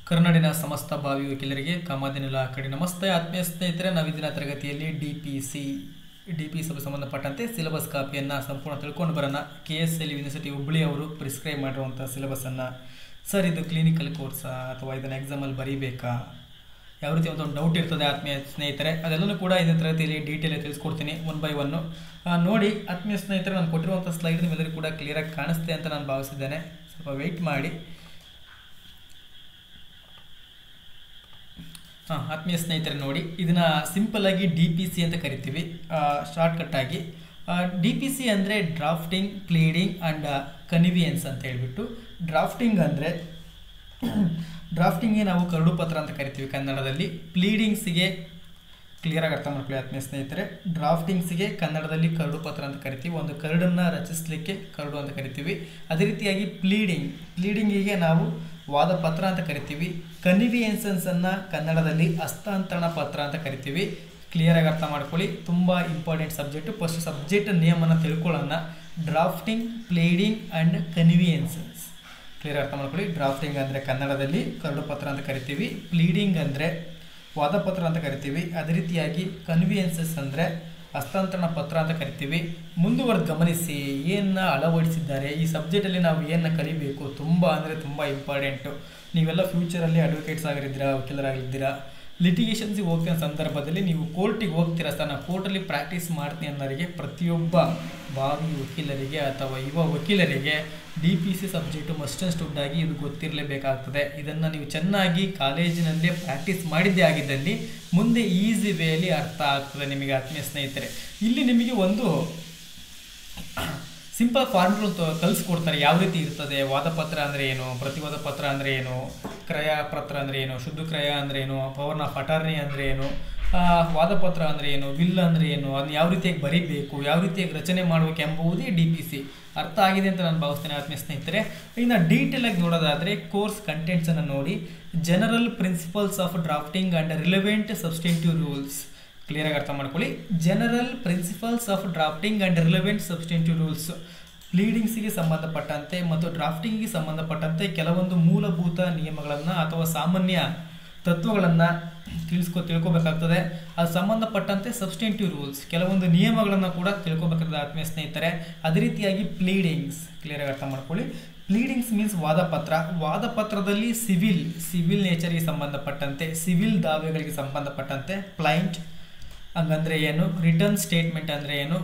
ಕರ್ನಾಡಿನ ಸಮಸ್ತ ಭಾವಿ ವಕೀಲರಿಗೆ ಕಾಮಾದಿನಿಲ ಕಡೆ ನಮಸ್ತೆ ಆತ್ಮೀಯ ಸ್ನೇಹಿತರೆ. ನಾವು ಇಂದಿನ ತರಗತಿಯಲ್ಲಿ ಡಿ.ಪಿ. ಸಭೆ ಸಂಬಂಧಪಟ್ಟಂತೆ ಸಿಲೆಬಸ್ ಕಾಪಿಯನ್ನು ಸಂಪೂರ್ಣ ತಿಳ್ಕೊಂಡು ಬರೋಣ. KSL ಯೂನಿವರ್ಸಿಟಿ ಹುಬ್ಬಳ್ಳಿ ಅವರು ಪ್ರಿಸ್ಕ್ರೈಬ್ ಮಾಡಿರುವಂಥ ಸಿಲೆಬಸನ್ನು. ಸರ್, ಇದು ಕ್ಲಿನಿಕಲ್ ಕೋರ್ಸಾ ಅಥವಾ ಇದನ್ನು ಎಕ್ಸಾಮಲ್ಲಿ ಬರೀಬೇಕಾ, ಯಾವ ರೀತಿ ಒಂದು ಡೌಟ್ ಇರ್ತದೆ ಆತ್ಮೀಯ ಸ್ನೇಹಿತರೆ. ಅದೆಲ್ಲನೂ ಕೂಡ ಇದರ ತರಗತಿಯಲ್ಲಿ ಡೀಟೇಲ್ ತಿಳಿಸ್ಕೊಡ್ತೀನಿ ಒನ್ ಬೈ ಒನ್ನು. ನೋಡಿ ಆತ್ಮೀಯ ಸ್ನೇಹಿತರೆ, ನಾನು ಕೊಟ್ಟಿರುವಂಥ ಸ್ಲೈಡ್ ನಿಮ್ಮೆಲ್ಲರಿಗೂ ಕೂಡ ಕ್ಲಿಯರಾಗಿ ಕಾಣಿಸ್ತೆ ಅಂತ ನಾನು ಭಾವಿಸಿದ್ದೇನೆ. ಸ್ವಲ್ಪ ವೆಯ್ಟ್ ಮಾಡಿ. ಆತ್ಮೀಯ ಸ್ನೇಹಿತರೆ ನೋಡಿ, ಇದನ್ನು ಸಿಂಪಲ್ಲಾಗಿ DPC ಅಂತ ಕರಿತೀವಿ ಶಾರ್ಟ್ಕಟ್ಟಾಗಿ. DPC ಅಂದರೆ ಡ್ರಾಫ್ಟಿಂಗ್, ಪ್ಲೀಡಿಂಗ್ ಆ್ಯಂಡ್ ಕನ್ವಿಯನ್ಸ್ ಅಂತ ಹೇಳ್ಬಿಟ್ಟು. ಡ್ರಾಫ್ಟಿಂಗ್ಗೆ ನಾವು ಕರಡು ಪತ್ರ ಅಂತ ಕರಿತೀವಿ ಕನ್ನಡದಲ್ಲಿ. ಪ್ಲೀಡಿಂಗ್ಸಿಗೆ ಕ್ಲಿಯರಾಗಿ ಅರ್ಥ ಮಾಡ್ಕೊಳ್ಳಿ ಆತ್ಮೀಯ ಸ್ನೇಹಿತರೆ. ಡ್ರಾಫ್ಟಿಂಗ್ಸಿಗೆ ಕನ್ನಡದಲ್ಲಿ ಕರಡು ಪತ್ರ ಅಂತ ಕರಿತೀವಿ. ಒಂದು ಕರಡನ್ನು ರಚಿಸಲಿಕ್ಕೆ ಕರಡು ಅಂತ ಕರಿತೀವಿ. ಅದೇ ರೀತಿಯಾಗಿ ಪ್ಲೀಡಿಂಗಿಗೆ ನಾವು ವಾದ ಪತ್ರ ಅಂತ ಕರಿತೀವಿ. ಕನ್ವಿಯನ್ಸನ್ನು ಕನ್ನಡದಲ್ಲಿ ಹಸ್ತಾಂತರಣ ಪತ್ರ ಅಂತ ಕರಿತೀವಿ. ಕ್ಲಿಯರಾಗಿ ಅರ್ಥ ಮಾಡ್ಕೊಳ್ಳಿ, ತುಂಬ ಇಂಪಾರ್ಟೆಂಟ್ ಸಬ್ಜೆಕ್ಟು. ಫಸ್ಟ್ ಸಬ್ಜೆಕ್ಟ್ ನೇಮನ್ನು ತಿಳ್ಕೊಳ್ಳೋಣ. Drafting, pleading and conveyances. Clear ಅರ್ಥ ಮಾಡ್ಕೊಳ್ಳಿ. ಡ್ರಾಫ್ಟಿಂಗ್ ಅಂದರೆ ಕನ್ನಡದಲ್ಲಿ ಕರಡು ಪತ್ರ ಅಂತ ಕರಿತೀವಿ. ಪ್ಲೀಡಿಂಗ್ ಅಂದರೆ ವಾದಪತ್ರ ಅಂತ ಕರಿತೀವಿ. ಅದೇ ರೀತಿಯಾಗಿ ಕನ್ವಿಯನ್ಸಸ್ ಅಂದರೆ ಹಸ್ತಾಂತರಣ ಪತ್ರ ಅಂತ ಕರಿತೀವಿ. ಮುಂದುವರೆದು ಗಮನಿಸಿ ಏನನ್ನ ಅಳವಡಿಸಿದ್ದಾರೆ ಈ ಸಬ್ಜೆಕ್ಟಲ್ಲಿ. ನಾವು ಏನನ್ನ ಕಲಿಬೇಕು, ತುಂಬ ಅಂದರೆ ತುಂಬ ಇಂಪಾರ್ಟೆಂಟು. ನೀವೆಲ್ಲ ಫ್ಯೂಚರಲ್ಲಿ ಅಡ್ವೊಕೇಟ್ಸ್ ಆಗಿರಿದ್ದೀರಾ, ವಕೀಲರಾಗಿದ್ದೀರಾ, ಲಿಟಿಗೇಷನ್ಸಿಗೆ ಹೋಗ್ತಿರೋ ಸಂದರ್ಭದಲ್ಲಿ ನೀವು ಕೋರ್ಟಿಗೆ ಹೋಗ್ತೀರಾ ಸರ್, ನಾನು ಕೋರ್ಟಲ್ಲಿ ಪ್ರಾಕ್ಟೀಸ್ ಮಾಡ್ತೀನಿ ಅನ್ನೋರಿಗೆ, ಪ್ರತಿಯೊಬ್ಬ ಭಾವಿ ವಕೀಲರಿಗೆ ಅಥವಾ ಯುವ ವಕೀಲರಿಗೆ DPC subject must and should ಆಗಿ ಇದು ಗೊತ್ತಿರಲೇಬೇಕಾಗ್ತದೆ. ಇದನ್ನು ನೀವು ಚೆನ್ನಾಗಿ ಕಾಲೇಜಿನಲ್ಲೇ ಪ್ರಾಕ್ಟೀಸ್ ಮಾಡಿದ್ದೇ ಆಗಿದ್ದಲ್ಲಿ ಮುಂದೆ ಈಸಿ ವೇಯಲ್ಲಿ ಅರ್ಥ ಆಗ್ತದೆ ನಿಮಗೆ ಆತ್ಮೀಯ ಸ್ನೇಹಿತರೆ. ಇಲ್ಲಿ ನಿಮಗೆ ಒಂದು ಸಿಂಪಲ್ ಫಾರ್ಮುಲಾ ಕಲಿಸ್ಕೊಡ್ತಾರೆ, ಯಾವ ರೀತಿ ಇರ್ತದೆ. ವಾದಪತ್ರ ಅಂದರೆ ಏನು, ಪ್ರತಿವಾದ ಪತ್ರ ಅಂದರೆ ಏನು, ಕ್ರಯ ಪತ್ರ ಅಂದರೆ ಏನು, ಶುದ್ಧ ಕ್ರಯ ಅಂದರೆ ಏನು, ಪವರ್ ಆಫ್ ಅಟಾರ್ನಿ ಅಂದರೆ ಏನು, ವಾದಪತ್ರ ಅಂದರೆ ಏನು, ವಿಲ್ ಅಂದರೆ ಏನು, ಅದನ್ನ ಯಾವ ರೀತಿಯಾಗಿ ಬರೀಬೇಕು, ಯಾವ ರೀತಿಯಾಗಿ ರಚನೆ ಮಾಡಬೇಕು ಎಂಬುದೇ DPC. ಅರ್ಥ ಆಗಿದೆ ಅಂತ ನಾನು ಭಾವಿಸ್ತೇನೆ ಆತ್ಮೀಯ ಸ್ನೇಹಿತರೆ. ಇನ್ನು ಡೀಟೇಲಾಗಿ ನೋಡೋದಾದರೆ ಕೋರ್ಸ್ ಕಂಟೆಂಟ್ಸನ್ನು ನೋಡಿ. General principles of drafting and relevant substantive rules. ಕ್ಲಿಯರಾಗಿ ಅರ್ಥ ಮಾಡ್ಕೊಳ್ಳಿ. General principles of drafting and relevant substantive rules. ಪ್ಲೀಡಿಂಗ್ಸಿಗೆ ಸಂಬಂಧಪಟ್ಟಂತೆ ಮತ್ತು ಡ್ರಾಫ್ಟಿಂಗಿಗೆ ಸಂಬಂಧಪಟ್ಟಂತೆ ಕೆಲವೊಂದು ಮೂಲಭೂತ ನಿಯಮಗಳನ್ನು ಅಥವಾ ಸಾಮಾನ್ಯ ತತ್ವಗಳನ್ನು ತಿಳ್ಕೊಬೇಕಾಗ್ತದೆ. ಅದು ಸಂಬಂಧಪಟ್ಟಂತೆ ಸಬ್ಸ್ಟೆಂಟಿವ್ ರೂಲ್ಸ್, ಕೆಲವೊಂದು ನಿಯಮಗಳನ್ನು ಕೂಡ ತಿಳ್ಕೊಬೇಕಾಗ್ತದೆ ಆತ್ಮೀಯ ಸ್ನೇಹಿತರೆ. ಅದೇ ರೀತಿಯಾಗಿ ಪ್ಲೀಡಿಂಗ್ಸ್, ಕ್ಲಿಯರಾಗಿ ಅರ್ಥ ಮಾಡ್ಕೊಳ್ಳಿ. ಪ್ಲೀಡಿಂಗ್ಸ್ ಮೀನ್ಸ್ ವಾದಪತ್ರ. ವಾದಪತ್ರದಲ್ಲಿ ಸಿವಿಲ್ ನೇಚರ್ಗೆ ಸಂಬಂಧಪಟ್ಟಂತೆ, ಸಿವಿಲ್ ದಾವೆಗಳಿಗೆ ಸಂಬಂಧಪಟ್ಟಂತೆ ಪ್ಲೈಂಟ್ ಹಂಗಂದರೆ ಏನು, ರಿಟರ್ನ್ ಸ್ಟೇಟ್ಮೆಂಟ್ ಅಂದರೆ ಏನು,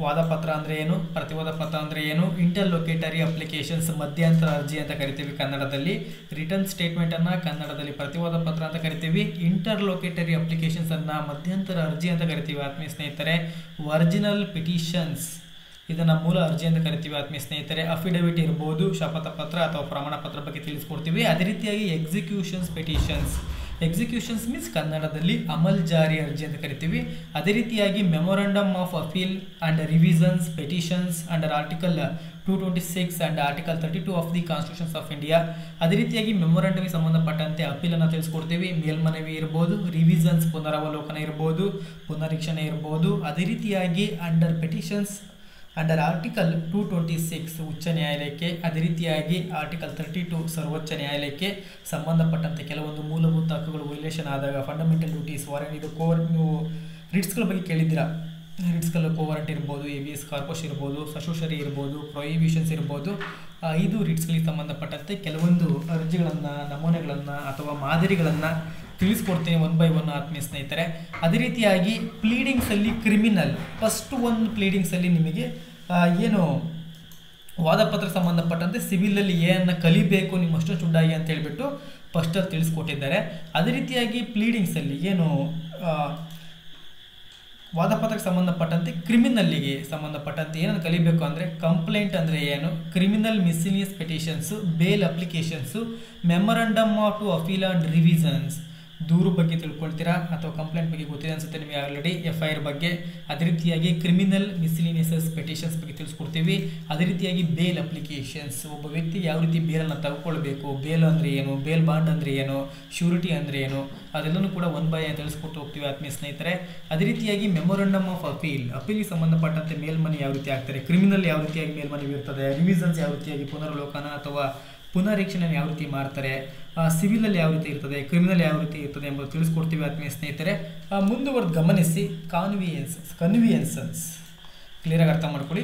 ವಾದಪತ್ರ ಅಂದರೆ ಏನು, ಪ್ರತಿವಾದ ಪತ್ರ ಅಂದರೆ ಏನು, ಇಂಟರ್ಲೊಕೇಟರಿ ಅಪ್ಲಿಕೇಶನ್ಸ್ ಮಧ್ಯಂತರ ಅರ್ಜಿ ಅಂತ ಕರಿತೀವಿ ಕನ್ನಡದಲ್ಲಿ. ರಿಟರ್ನ್ ಸ್ಟೇಟ್ಮೆಂಟನ್ನು ಕನ್ನಡದಲ್ಲಿ ಪ್ರತಿವಾದ ಪತ್ರ ಅಂತ ಕರಿತೀವಿ. ಇಂಟರ್ಲೊಕೇಟರಿ ಅಪ್ಲಿಕೇಶನ್ಸನ್ನು ಮಧ್ಯಂತರ ಅರ್ಜಿ ಅಂತ ಕರಿತೀವಿ ಆತ್ಮೀಯ ಸ್ನೇಹಿತರೆ. ಒರಿಜಿನಲ್ ಪಿಟಿಷನ್ಸ್ ಇದನ್ನು ಮೂಲ ಅರ್ಜಿ ಅಂತ ಕರಿತೀವಿ ಆತ್ಮೀಯ ಸ್ನೇಹಿತರೆ. ಅಫಿಡವಿಟ್ ಇರ್ಬೋದು, ಶಪಥ ಪತ್ರ ಅಥವಾ ಪ್ರಮಾಣ ಪತ್ರ ಬಗ್ಗೆ ತಿಳಿಸ್ಕೊಡ್ತೀವಿ. ಅದೇ ರೀತಿಯಾಗಿ ಎಕ್ಸಿಕ್ಯೂಷನ್ಸ್ ಮೀನ್ಸ್ ಕನ್ನಡದಲ್ಲಿ ಅಮಲ್ ಜಾರಿ ಅರ್ಜಿ ಅಂತ ಕರಿತೀವಿ. ಅದೇ ರೀತಿಯಾಗಿ memorandum of appeal and revisions petitions under article 226 and article 32 of the constitutions of India. ಅದೇ ರೀತಿಯಾಗಿ ಮೆಮೊರಂಡಮ್ಗೆ ಸಂಬಂಧಪಟ್ಟಂತೆ ಅಪೀಲನ್ನು ತಿಳಿಸ್ಕೊಡ್ತೀವಿ. ಮೇಲ್ಮನವಿ ಇರ್ಬೋದು, ರಿವಿಷನ್ಸ್ ಪುನರಾವಲೋಕನ ಇರ್ಬೋದು, ಪುನರೀಕ್ಷಣೆ ಇರ್ಬೋದು. ಅದೇ ರೀತಿಯಾಗಿ ಅಂಡರ್ ಪೆಟಿಷನ್ಸ್ ಅಂಡರ್ ಆರ್ಟಿಕಲ್ 226 ಉಚ್ಚ ನ್ಯಾಯಾಲಯಕ್ಕೆ, ಅದೇ ರೀತಿಯಾಗಿ ಆರ್ಟಿಕಲ್ 32 ಸರ್ವೋಚ್ಚ ನ್ಯಾಯಾಲಯಕ್ಕೆ ಸಂಬಂಧಪಟ್ಟಂತೆ ಕೆಲವೊಂದು ಮೂಲಭೂತ ಹಕ್ಕುಗಳು ವೈಲೇಷನ್ ಆದಾಗ ಫಂಡಮೆಂಟಲ್ ಡ್ಯೂಟೀಸ್, ವಾರೆಂಟ್, ಇದು ನೀವು ರಿಟ್ಸ್ಗಳ ಬಗ್ಗೆ ಕೇಳಿದ್ದೀರಾ. ರಿಟ್ಸ್ಗಳು ಕೋವಾರೆಂಟ್ ಇರ್ಬೋದು, ABS ಕಾರ್ಪಸ್ ಇರ್ಬೋದು, ಸಶೂಷರಿ ಇರ್ಬೋದು, ಪ್ರೊಹಿಬಿಷನ್ಸ್ ಇರ್ಬೋದು. ಇದು ರಿಟ್ಸ್ಗಳಿಗೆ ಸಂಬಂಧಪಟ್ಟಂತೆ ಕೆಲವೊಂದು ಅರ್ಜಿಗಳನ್ನು, ನಮೂನೆಗಳನ್ನು ಅಥವಾ ಮಾದರಿಗಳನ್ನು ತಿಳಿಸ್ಕೊಡ್ತೀನಿ ಒನ್ ಬೈ ಒನ್ ಆತ್ಮೀಯ ಸ್ನೇಹಿತರೆ. ಅದೇ ರೀತಿಯಾಗಿ ಪ್ಲೀಡಿಂಗ್ಸಲ್ಲಿ ಕ್ರಿಮಿನಲ್, ಫಸ್ಟ್ ಒಂದು ಪ್ಲೀಡಿಂಗ್ಸಲ್ಲಿ ನಿಮಗೆ ಏನು ವಾದಪತ್ರ ಸಂಬಂಧಪಟ್ಟಂತೆ ಸಿವಿಲಲ್ಲಿ ಏನನ್ನ ಕಲಿಬೇಕು ನಿಮ್ಮ ಅಷ್ಟು ಚುಡ್ಡಾಗಿ ಅಂತ ಹೇಳಿಬಿಟ್ಟು ಫಸ್ಟಲ್ಲಿ ತಿಳಿಸ್ಕೊಟ್ಟಿದ್ದಾರೆ. ಅದೇ ರೀತಿಯಾಗಿ ಪ್ಲೀಡಿಂಗ್ಸಲ್ಲಿ ಏನು ವಾದಪತ್ರಕ್ಕೆ ಸಂಬಂಧಪಟ್ಟಂತೆ ಕ್ರಿಮಿನಲ್ಲಿಗೆ ಸಂಬಂಧಪಟ್ಟಂತೆ ಏನನ್ನು ಕಲಿಬೇಕು ಅಂದರೆ ಕಂಪ್ಲೇಂಟ್ ಅಂದರೆ ಏನು, criminal miscellaneous petitions, bail applications, memorandum to appeal and revisions. ದೂರು ಬಗ್ಗೆ ತಿಳ್ಕೊಳ್ತೀರಾ ಅಥವಾ ಕಂಪ್ಲೇಂಟ್ ಬಗ್ಗೆ ಗೊತ್ತಿದೆ ಅನ್ಸುತ್ತೆ ನಿಮಗೆ ಆಲ್ರೆಡಿ, FIR ಬಗ್ಗೆ. ಅದೇ ರೀತಿಯಾಗಿ ಕ್ರಿಮಿನಲ್ ಮಿಸ್ಲಿನಿಯಸ್ ಪೆಟಿಷನ್ಸ್ ಬಗ್ಗೆ ತಿಳಿಸ್ಕೊಡ್ತೀವಿ. ಅದೇ ರೀತಿಯಾಗಿ ಬೇಲ್ ಅಪ್ಲಿಕೇಶನ್ಸ್, ಒಬ್ಬ ವ್ಯಕ್ತಿ ಯಾವ ರೀತಿ ಬೇಲನ್ನು ತಗೊಳ್ಬೇಕು, ಬೇಲ್ ಅಂದರೆ ಏನು, ಬೇಲ್ ಬಾಂಡ್ ಅಂದರೆ ಏನು, ಶ್ಯೂರಿಟಿ ಅಂದರೆ ಏನು, ಅದೆಲ್ಲನೂ ಕೂಡ ಒನ್ ಬೈ ತಿಳಿಸ್ಕೊಟ್ಟು ಹೋಗ್ತೀವಿ ಆತ್ಮೀಯ ಸ್ನೇಹಿತರೆ. ಅದೇ ರೀತಿಯಾಗಿ ಮೆಮೊರಂಡಮ್ ಆಫ್ ಅಪೀಲ್ಗೆ ಸಂಬಂಧಪಟ್ಟಂತೆ ಮೇಲ್ಮನೆ ಯಾವ ರೀತಿ ಆಗ್ತಾರೆ, ಕ್ರಿಮಿನಲ್ ಯಾವ ರೀತಿಯಾಗಿ ಮೇಲ್ಮನವಿ ಇರ್ತದೆ, ರಿವಿಷನ್ಸ್ ಯಾವ ರೀತಿಯಾಗಿ ಪುನರ್ವಲೋಕನ ಅಥವಾ ಪುನರೀಕ್ಷಣೆ ಯಾವ ರೀತಿ ಮಾಡ್ತಾರೆ, ಸಿವಿಲಲ್ಲಿ ಯಾವ ರೀತಿ ಇರ್ತದೆ, ಕ್ರಿಮಿನಲ್ ಯಾವ ರೀತಿ ಇರ್ತದೆ ಎಂಬುದು ತಿಳಿಸ್ಕೊಡ್ತೀವಿ ಆತ್ಮೀಯ ಸ್ನೇಹಿತರೆ. ಮುಂದುವರೆದು ಗಮನಿಸಿ. ಕನ್ವಿಯನ್ಸನ್ಸ್ ಕ್ಲಿಯರಾಗಿ ಅರ್ಥ ಮಾಡ್ಕೊಳ್ಳಿ.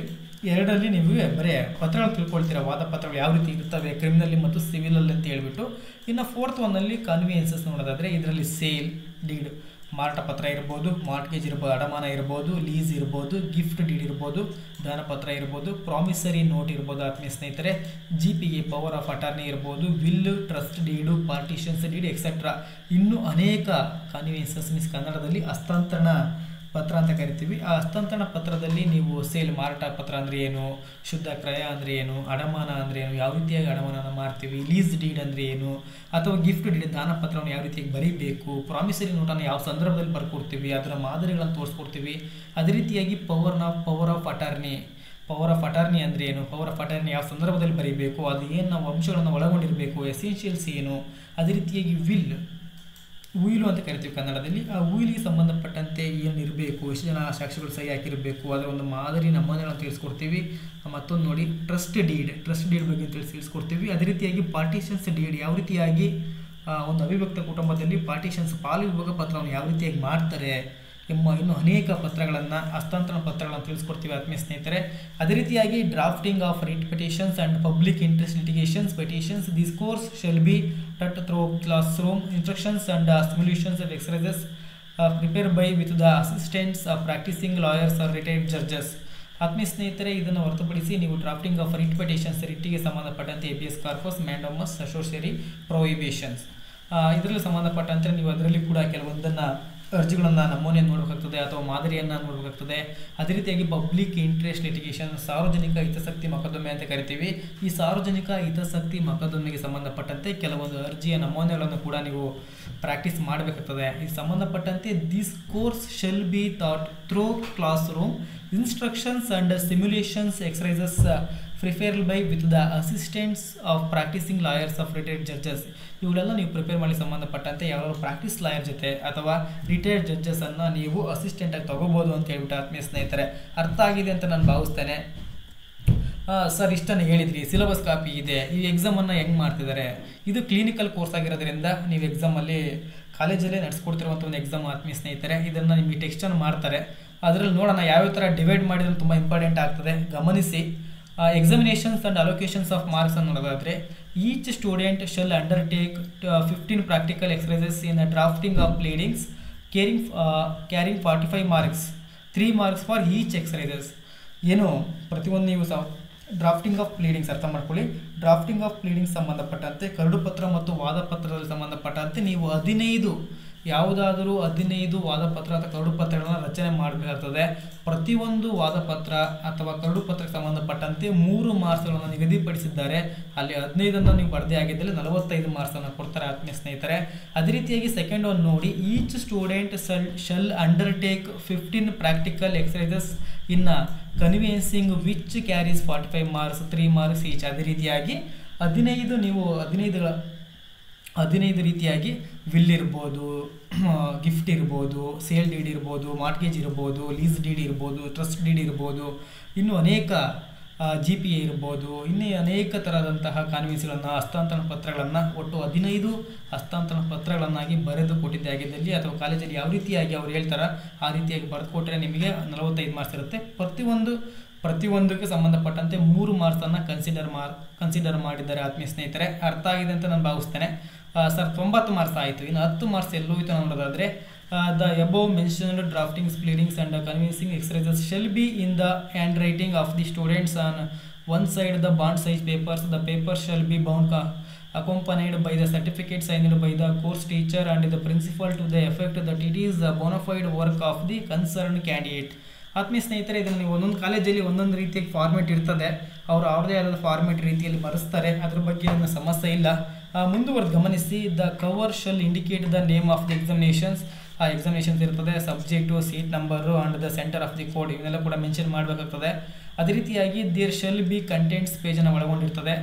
ಎರಡರಲ್ಲಿ ನೀವು ಬರೀ ಪತ್ರಗಳು ತಿಳ್ಕೊಳ್ತೀರಾ, ವಾದ ಪತ್ರಗಳು ಯಾವ ರೀತಿ ಇರ್ತವೆ ಕ್ರಿಮಿನಲ್ಲಿ ಮತ್ತು ಸಿವಿಲಲ್ಲಿ ಅಂತ ಹೇಳ್ಬಿಟ್ಟು. ಇನ್ನು ಫೋರ್ತ್ ಒನ್ನಲ್ಲಿ ಕನ್ವಿಯನ್ಸಸ್ ನೋಡೋದಾದರೆ ಇದರಲ್ಲಿ ಸೇಲ್ ಡೀಡ್, ಮಾರಾಟ ಪತ್ರ ಇರ್ಬೋದು, ಮಾರ್ಟ್ಗೇಜ್ ಇರ್ಬೋದು, ಅಡಮಾನ ಇರ್ಬೋದು, ಲೀಸ್ ಇರ್ಬೋದು, ಗಿಫ್ಟ್ ಡೀಡ್ ಇರ್ಬೋದು, ದಾನಪತ್ರ ಇರ್ಬೋದು, ಪ್ರಾಮಿಸರಿ ನೋಟ್ ಇರ್ಬೋದು ಆತ್ಮೀಯ ಸ್ನೇಹಿತರೆ, GPA ಪವರ್ ಆಫ್ ಅಟಾರ್ನಿ ಇರ್ಬೋದು, will, trust deed, partitions deed etcetera. ಇನ್ನೂ ಅನೇಕ ಕನ್ವಿಯನ್ಸಸ್ ಮೀನ್ಸ್ ಕನ್ನಡದಲ್ಲಿ ಹಸ್ತಾಂತರಣ ಪತ್ರ ಅಂತ ಕರಿತೀವಿ. ಆ ಹಸ್ತಾಂತರಣ ಪತ್ರದಲ್ಲಿ ನೀವು ಸೇಲ್ ಮಾರಾಟ ಪತ್ರ ಅಂದರೆ ಏನು, ಶುದ್ಧ ಕ್ರಯ ಅಂದರೆ ಏನು, ಅಡಮಾನ ಅಂದರೆ ಏನು, ಯಾವ ರೀತಿಯಾಗಿ ಅಡಮಾನ ಮಾಡ್ತೀವಿ, ಲೀಸ್ ಡೀಡ್ ಅಂದರೆ ಏನು, ಅಥವಾ ಗಿಫ್ಟ್ ಡೀಡ್ ದಾನ ಪತ್ರವನ್ನು ಯಾವ ರೀತಿಯಾಗಿ ಬರೀಬೇಕು, ಪ್ರಾಮಿಸರಿ ನೋಟನ್ನು ಯಾವ ಸಂದರ್ಭದಲ್ಲಿ ಬರ್ಕೊಡ್ತೀವಿ, ಅದರ ಮಾದರಿಗಳನ್ನು ತೋರಿಸ್ಕೊಡ್ತೀವಿ. ಅದೇ ರೀತಿಯಾಗಿ ಪವರ್ ಆಫ್ ಅಟಾರ್ನಿ ಅಂದರೆ ಏನು, ಪವರ್ ಆಫ್ ಅಟಾರ್ನಿ ಯಾವ ಸಂದರ್ಭದಲ್ಲಿ ಬರೀಬೇಕು, ಅದು ಏನು ನಾವು ಅಂಶಗಳನ್ನು ಒಳಗೊಂಡಿರಬೇಕು, ಎಸೆನ್ಷಿಯಲ್ಸ್ ಏನು. ಅದೇ ರೀತಿಯಾಗಿ ಉಯಿಲು ಅಂತ ಕರಿತೀವಿ ಕನ್ನಡದಲ್ಲಿ. ಆ ಉಯಿಲಿಗೆ ಸಂಬಂಧಪಟ್ಟಂತೆ ಏನು ಇರಬೇಕು, ಎಷ್ಟು ಜನ ಸಾಕ್ಷಿಗಳು ಸಹಿ ಹಾಕಿರಬೇಕು, ಅದರ ಒಂದು ಮಾದರಿ ನಮೂನೆಗಳನ್ನು ತಿಳಿಸ್ಕೊಡ್ತೀವಿ. ಮತ್ತೊಂದು ನೋಡಿ ಟ್ರಸ್ಟ್ ಡೀಡ್ ಬಗ್ಗೆ ತಿಳಿಸ್ಕೊಡ್ತೀವಿ. ಅದೇ ರೀತಿಯಾಗಿ ಪಾರ್ಟಿಷನ್ಸ್ ಡೀಡ್ ಯಾವ ರೀತಿಯಾಗಿ ಒಂದು ಅವಿಭಕ್ತ ಕುಟುಂಬದಲ್ಲಿ ಪಾರ್ಟಿಷನ್ಸ್ ಪಾಲು ವಿಭಾಗ ಪತ್ರವನ್ನು ಯಾವ ರೀತಿಯಾಗಿ ಮಾಡ್ತಾರೆ ಎಂಬ ಇನ್ನೂ ಅನೇಕ ಪತ್ರಗಳನ್ನು, ಹಸ್ತಾಂತರಣ ಪತ್ರಗಳನ್ನು ತಿಳಿಸ್ಕೊಡ್ತೀವಿ ಆತ್ಮೀಯ ಸ್ನೇಹಿತರೆ. ಅದೇ ರೀತಿಯಾಗಿ drafting of writ petitions and public interest litigations petitions. This course shall be taught through classroom instructions and simulations and exercises prepared by with the assistance of practicing lawyers or retired judges. ಆತ್ಮೀಯ ಸ್ನೇಹಿತರೆ, ಇದನ್ನು ಹೊರತುಪಡಿಸಿ ನೀವು drafting of writ petitions, ರಿಟ್ಟಿಗೆ ಸಂಬಂಧಪಟ್ಟಂತೆ habeas corpus, mandamus, certiorari, prohibitions ಇದರಲ್ಲಿ ಸಂಬಂಧಪಟ್ಟಂತೆ ನೀವು ಅದರಲ್ಲಿ ಕೂಡ ಕೆಲವೊಂದನ್ನು ಅರ್ಜಿಗಳನ್ನು ನಮೂನೆಯನ್ನು ನೋಡಬೇಕಾಗ್ತದೆ ಅಥವಾ ಮಾದರಿಯನ್ನು ನೋಡಬೇಕಾಗ್ತದೆ. ಅದೇ ರೀತಿಯಾಗಿ ಪಬ್ಲಿಕ್ ಇಂಟ್ರೆಸ್ಟ್ ಲಿಟಿಗೇಷನ್, ಸಾರ್ವಜನಿಕ ಹಿತಾಸಕ್ತಿ ಮೊಕದ್ದಮೆ ಅಂತ ಕರಿತೀವಿ. ಈ ಸಾರ್ವಜನಿಕ ಹಿತಾಸಕ್ತಿ ಮೊಕದ್ದಮೆಗೆ ಸಂಬಂಧಪಟ್ಟಂತೆ ಕೆಲವೊಂದು ಅರ್ಜಿಯ ನಮೂನೆಗಳನ್ನು ಕೂಡ ನೀವು ಪ್ರಾಕ್ಟೀಸ್ ಮಾಡಬೇಕಾಗ್ತದೆ. ಈ ಸಂಬಂಧಪಟ್ಟಂತೆ this course shall be thought through class room instructions and simulations exercises prepared by with the assistants of practising lawyers of retired judges. ಇವುಗಳೆಲ್ಲ ನೀವು ಪ್ರಿಪೇರ್ ಮಾಡಿ ಸಂಬಂಧಪಟ್ಟಂತೆ ಯಾವ್ದಾದ್ರು ಪ್ರಾಕ್ಟೀಸ್ ಲಾಯರ್ ಜೊತೆ ಅಥವಾ ರಿಟೈರ್ಡ್ ಜಡ್ಜಸನ್ನು ನೀವು ಅಸಿಸ್ಟೆಂಟಾಗಿ ತೊಗೋಬೋದು ಅಂತ ಹೇಳ್ಬಿಟ್ಟು ಆತ್ಮೀಯ ಸ್ನೇಹಿತರೆ ಅರ್ಥ ಆಗಿದೆ ಅಂತ ನಾನು ಭಾವಿಸ್ತೇನೆ. ಸರ್ ಇಷ್ಟನ್ನು ಹೇಳಿದ್ರಿ, ಸಿಲೆಬಸ್ ಕಾಪಿ ಇದೆ, ಈ ಎಕ್ಸಾಮನ್ನು ಹೆಂಗೆ ಮಾಡ್ತಿದ್ದಾರೆ, ಇದು ಕ್ಲಿನಿಕಲ್ ಕೋರ್ಸ್ ಆಗಿರೋದ್ರಿಂದ ನೀವು ಎಕ್ಸಾಮಲ್ಲಿ ಕಾಲೇಜಲ್ಲೇ ನಡೆಸ್ಕೊಡ್ತಿರುವಂಥ ಒಂದು ಎಕ್ಸಾಮ್ ಆತ್ಮೀಯ ಸ್ನೇಹಿತರೆ. ಇದನ್ನು ನಿಮಗೆ ಟೆಕ್ಸ್ಟನ್ನು ಮಾಡ್ತಾರೆ, ಅದರಲ್ಲಿ ನೋಡೋಣ ಯಾವ್ಯಾವ ಥರ ಡಿವೈಡ್ ಮಾಡಿದ್ರೆ ತುಂಬ ಇಂಪಾರ್ಟೆಂಟ್ ಆಗ್ತದೆ ಗಮನಿಸಿ. Examinations and allocations of marks ಅನ್ನು ನೋಡೋದಾದರೆ each student shall undertake 15 practical exercises in drafting of pleadings carrying 45 marks, 3 marks for each exercises. ಏನು ಪ್ರತಿಯೊಂದು ನೀವು ಡ್ರಾಫ್ಟಿಂಗ್ ಆಫ್ ಪ್ಲೀಡಿಂಗ್ಸ್ ಅರ್ಥ ಮಾಡ್ಕೊಳ್ಳಿ. ಡ್ರಾಫ್ಟಿಂಗ್ ಆಫ್ ಪ್ಲೀಡಿಂಗ್ಸ್ ಸಂಬಂಧಪಟ್ಟಂತೆ ಕರಡು ಪತ್ರ ಮತ್ತು ವಾದ ಪತ್ರದಲ್ಲಿ ಸಂಬಂಧಪಟ್ಟಂತೆ ನೀವು 15 ವಾದಪತ್ರ ಅಥವಾ ಕರಡು ಪತ್ರಗಳನ್ನು ರಚನೆ ಮಾಡಬೇಕಾಗ್ತದೆ. ಪ್ರತಿಯೊಂದು ವಾದಪತ್ರ ಅಥವಾ ಕರಡು ಪತ್ರಕ್ಕೆ ಸಂಬಂಧಪಟ್ಟಂತೆ 3 ಮಾರ್ಕ್ಸ್ಗಳನ್ನು ನಿಗದಿಪಡಿಸಿದ್ದಾರೆ. ಅಲ್ಲಿ 15 ನೀವು ಬರದೇ ಆಗಿದ್ದಲ್ಲಿ 45 ಮಾರ್ಕ್ಸನ್ನು ಕೊಡ್ತಾರೆ ಆತ್ಮೀಯ ಸ್ನೇಹಿತರೆ. ಅದೇ ರೀತಿಯಾಗಿ ಸೆಕೆಂಡ್ ಒನ್ ನೋಡಿ, each student shall undertake 15 practical exercises in convincing which carries 45 marks, 3 marks each. ಅದೇ ರೀತಿಯಾಗಿ 15 ರೀತಿಯಾಗಿ ವಿಲ್ ಇರ್ಬೋದು, ಗಿಫ್ಟ್ ಇರ್ಬೋದು, ಸೇಲ್ ಡೀಡ್ ಇರ್ಬೋದು, ಮಾರ್ಟ್ಗೇಜ್ ಇರ್ಬೋದು, ಲೀಸ್ ಡೀಡ್ ಇರ್ಬೋದು, ಟ್ರಸ್ಟ್ ಡೀಡ್ ಇರ್ಬೋದು, ಇನ್ನೂ ಅನೇಕ GPA ಇರ್ಬೋದು, ಇನ್ನೂ ಅನೇಕ ಥರದಂತಹ ಕಾನ್ವಿನ್ಸ್ಗಳನ್ನು, ಹಸ್ತಾಂತರಣ ಪತ್ರಗಳನ್ನು, ಒಟ್ಟು 15 ಹಸ್ತಾಂತರಣ ಪತ್ರಗಳನ್ನಾಗಿ ಬರೆದು ಕೊಟ್ಟಿದ್ದೆ ಆಗಿದ್ದಲ್ಲಿ ಅಥವಾ ಕಾಲೇಜಲ್ಲಿ ಯಾವ ರೀತಿಯಾಗಿ ಅವ್ರು ಹೇಳ್ತಾರೆ ಆ ರೀತಿಯಾಗಿ ಬರೆದು ಕೊಟ್ಟರೆ ನಿಮಗೆ 45 ಮಾರ್ಕ್ಸ್ ಇರುತ್ತೆ. ಪ್ರತಿಯೊಂದಕ್ಕೆ ಸಂಬಂಧಪಟ್ಟಂತೆ 3 ಮಾರ್ಕ್ಸನ್ನು ಕನ್ಸಿಡರ್ ಮಾಡಿದ್ದಾರೆ ಆತ್ಮೀಯ ಸ್ನೇಹಿತರೆ. ಅರ್ಥ ಆಗಿದೆ ಅಂತ ನಾನು ಭಾವಿಸ್ತೇನೆ. ಸರ್ 90 ಮಾರ್ಕ್ಸ್ ಆಯಿತು, ಇನ್ನು 10 ಮಾರ್ಕ್ಸ್ ಎಲ್ಲೋಯಿತು ನೋಡೋದಾದರೆ the above mentioned draftings, pleadings and convincing exercises shall be in the handwriting of the students on one side the bond size papers. The papers shall be bound accompanied by the certificate signed by the course teacher and the principal to the effect that it is a bona fide work of the concerned candidate. ಆತ್ಮೀಯ ಸ್ನೇಹಿತರೆ, ಇದನ್ನು ನೀವು ಒಂದೊಂದು ಕಾಲೇಜಲ್ಲಿ ಒಂದೊಂದು ರೀತಿಯಾಗಿ format ಇರ್ತದೆ, ಅವರು ಅವ್ರದೇ ಆದ ಫಾರ್ಮೆಟ್ ರೀತಿಯಲ್ಲಿ ಬರೆಸ್ತಾರೆ, ಅದ್ರ ಬಗ್ಗೆ ಏನು ಸಮಸ್ಯೆ ಇಲ್ಲ. ಮುಂದುವರೆದು ಗಮನಿಸಿ. The cover shell indicate the name of the examinations. ಆ ಎಕ್ಸಾಮಿನೇಷನ್ಸ್ ಇರ್ತದೆ, subject, seat number and the centre of the code ಇವನ್ನೆಲ್ಲ ಕೂಡ ಮೆನ್ಷನ್ ಮಾಡಬೇಕಾಗ್ತದೆ. ಅದೇ ರೀತಿಯಾಗಿ ದೇರ್ ಶೆಲ್ ಬಿ ಕಂಟೆಂಟ್ಸ್ ಪೇಜನ್ನು ಒಳಗೊಂಡಿರ್ತದೆ.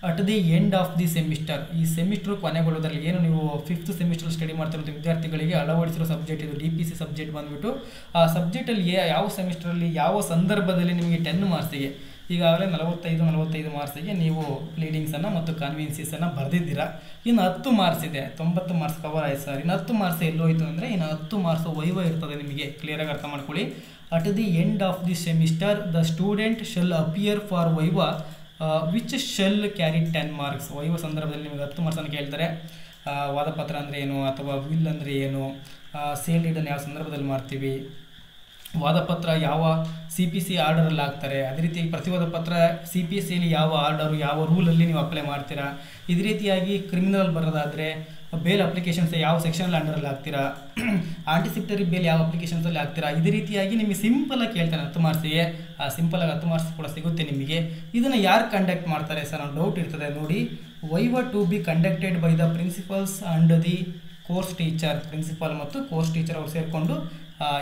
At the end of the semester, ಈ ಸೆಮಿಸ್ಟರ್ ಕೊನೆಗೊಳ್ಳೋದ್ರಲ್ಲಿ ಏನು ನೀವು 5th ಸೆಮಿಸ್ಟರ್ ಸ್ಟಡಿ ಮಾಡ್ತಿರೋಂಥ ವಿದ್ಯಾರ್ಥಿಗಳಿಗೆ ಅಳವಡಿಸಿರೋ ಸಬ್ಜೆಕ್ಟ್ ಇದು DPC ಸಬ್ಜೆಕ್ಟ್ ಬಂದುಬಿಟ್ಟು ಆ ಸಬ್ಜೆಕ್ಟಲ್ಲಿ ಯಾವ ಸೆಮಿಸ್ಟ್ರಲ್ಲಿ ಯಾವ ಸಂದರ್ಭದಲ್ಲಿ ನಿಮಗೆ 10 ಮಾರ್ಕ್ಸಿಗೆ ಈಗಾಗಲೇ 45 ಮಾರ್ಕ್ಸಿಗೆ ನೀವು ಪ್ಲೀಡಿಂಗ್ಸನ್ನು ಮತ್ತು ಕನ್ವಿನ್ಸೀಸನ್ನು ಬರೆದಿದ್ದೀರಾ. ಇನ್ನು 10 ಮಾರ್ಕ್ಸ್ ಇದೆ, 90 ಮಾರ್ಕ್ಸ್ ಕವರ್ ಆಯ್ತು ಸರ್. ಇನ್ನು 10 ಮಾರ್ಕ್ಸ್ ಎಲ್ಲೋಯ್ತು ಅಂದರೆ ಇನ್ನು 10 ಮಾರ್ಕ್ಸ್ ವೈವ ಇರ್ತದೆ. ನಿಮಗೆ ಕ್ಲಿಯರಾಗಿ ಅರ್ಥ ಮಾಡ್ಕೊಳ್ಳಿ. At the end of the semester the student shell appear for viva which shell carry 10 marks. Viva ಸಂದರ್ಭದಲ್ಲಿ ನಿಮಗೆ 10 ಮಾರ್ಕ್ಸನ್ನು ಕೇಳ್ತಾರೆ. ವಾದಪತ್ರ ಅಂದರೆ ಏನು, ಅಥವಾ ವಿಲ್ ಅಂದರೆ ಏನು, ಸೇಲ್ ಡೀಡನ್ನು ಯಾವ ಸಂದರ್ಭದಲ್ಲಿ ಮಾಡ್ತೀವಿ, ವಾದಪತ್ರ ಯಾವ CPC ಆರ್ಡರಲ್ಲಿ ಹಾಕ್ತಾರೆ, ಅದೇ ರೀತಿ ಪ್ರತಿವಾದ ಪತ್ರ CPCಯಲ್ಲಿ ಯಾವ ಆರ್ಡರು ಯಾವ ರೂಲಲ್ಲಿ ನೀವು ಅಪ್ಲೈ ಮಾಡ್ತೀರಾ, ಇದೇ ರೀತಿಯಾಗಿ ಕ್ರಿಮಿನಲ್ ಬರೋದಾದರೆ ಬೇಲ್ ಅಪ್ಲಿಕೇಶನ್ಸ್ ಯಾವ ಸೆಕ್ಷನಲ್ಲಿ ಅಂಡರಲ್ಲಿ ಹಾಕ್ತೀರಾ, ಆಂಟಿಸಿಪೇಟರಿ ಬೇಲ್ ಯಾವ ಅಪ್ಲಿಕೇಶನ್ಸಲ್ಲಿ ಹಾಕ್ತೀರಾ, ಇದೇ ರೀತಿಯಾಗಿ ನಿಮಗೆ ಸಿಂಪಲಾಗಿ ಕೇಳ್ತಾನೆ 10 ಮಾರ್ಕ್ಸಿಗೆ. ಆ ಸಿಂಪಲಾಗಿ 10 ಮಾರ್ಕ್ಸ್ ಕೂಡ ಸಿಗುತ್ತೆ ನಿಮಗೆ. ಇದನ್ನು ಯಾರು ಕಂಡಕ್ಟ್ ಮಾಡ್ತಾರೆ ಸರ್ ಅನ್ನೋ ಡೌಟ್ ಇರ್ತದೆ. ನೋಡಿ, viva to be conducted by the principals and the course teacher. Principal ಮತ್ತು ಕೋರ್ಸ್ ಟೀಚರ್ ಅವರು ಸೇರಿಕೊಂಡು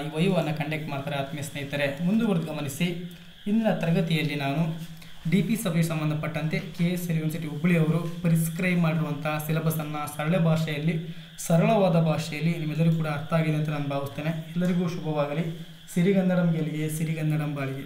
ಈ ವೈವವನ್ನು ಕಂಡಕ್ಟ್ ಮಾಡ್ತಾರೆ. ಆತ್ಮೀಯ ಸ್ನೇಹಿತರೆ, ಮುಂದುವರೆದು ಗಮನಿಸಿ. ಇಂದಿನ ತರಗತಿಯಲ್ಲಿ ನಾನು DP ಸಭೆಗೆ ಸಂಬಂಧಪಟ್ಟಂತೆ KS ಯೂನಿವರ್ಸಿಟಿ ಹುಬ್ಬಳ್ಳಿ ಅವರು ಪ್ರಿಸ್ಕ್ರೈಬ್ ಮಾಡಿರುವಂಥ ಸಿಲೆಬಸನ್ನು ಸರಳವಾದ ಭಾಷೆಯಲ್ಲಿ ನಿಮ್ಮೆಲ್ಲರಿಗೂ ಕೂಡ ಅರ್ಥ ಆಗಿದೆ ಅಂತ ನಾನು ಭಾವಿಸ್ತೇನೆ. ಎಲ್ಲರಿಗೂ ಶುಭವಾಗಲಿ. ಸಿರಿಗನ್ನಡಂ ಗೆಲ್ಲಿಗೆ, ಸಿರಿಗನ್ನಡಂ ಬಾಳಿಗೆ.